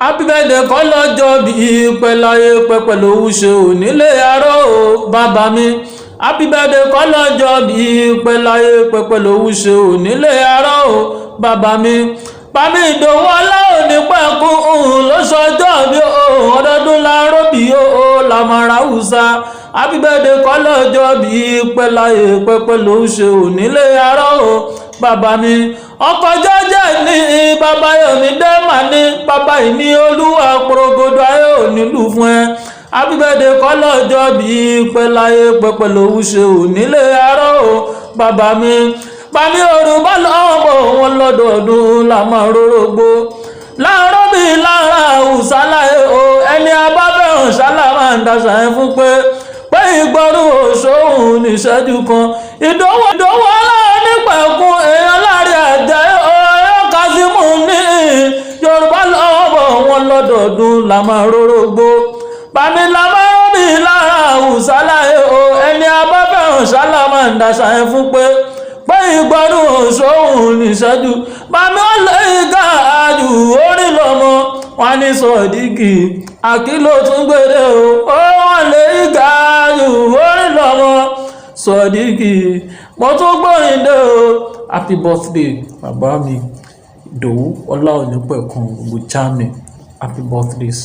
happy birthday kọ́lọ́jọ́ bí pẹ̀láyé pẹ̀pẹ̀lú òwúṣe onílé arọ́ o bàbá mi. happy birthday kọ́lọ́jọ́ bí pẹ̀láyé pẹ̀pẹ̀lú òwúṣe onílé arọ́ o bàbá mi. Bàmí Ìdòwú Ọláò ní pẹ̀kú lọ́sọjọ́ bí ọdọọdún láàárọ̀ bí làmàrà Hausa. happy birthday kọ́lọ́jọ́ bí pẹ̀láyé pẹ̀pẹ̀lú òwúṣe onílé arọ́ o bàbá mi. ọkọ̀ jẹ́jẹ́ ní bàbá yomi dẹ́mà ní bàbá ìní olúwa porogodo ayé onílù fún ẹ. happy birthday kọ́lọ́jọ́ bí pẹ̀láyé pẹ̀pẹ̀lú òwúṣe onílé arọ́ o bàbá mi. Bàmí Yorùbá lọ́wọ́ wọn lọ́dọọdún la máa rórógbó láàárọ̀ bí lára Hausa láyé o ẹni abáfẹ́hàn ṣálá máa ń daṣà ẹ fún pé ìgbọ́rún òṣòhun níṣẹ́jú kan. Ìdòwú Ọláò nípẹ̀kún èèyàn láàrin àjẹ́ ọ̀rẹ́ Kásímù ní Yorùbá lọ́wọ́ wọn lọ́dọọdún la máa rórógbó bàmí la máa rọ́ bí lára Hausa láyé o ẹni abáfẹ́hàn ṣálá máa ń daṣà ẹ fún pé ìgbọ́rún òṣòhun níṣẹ́jú. Bàmí ọlẹ́yìn gáàjù orí lọ́mọ wọn ní Sodiq Àkìlò tún gbére o wọ́n lè gáàjù orí lọ́mọ Sodiq mo tún gbórin dé o. Happy birthday bàbá mi Ìdòwú Ọláò ní pẹ̀kun gbogbo Germany. Happy birthday sir.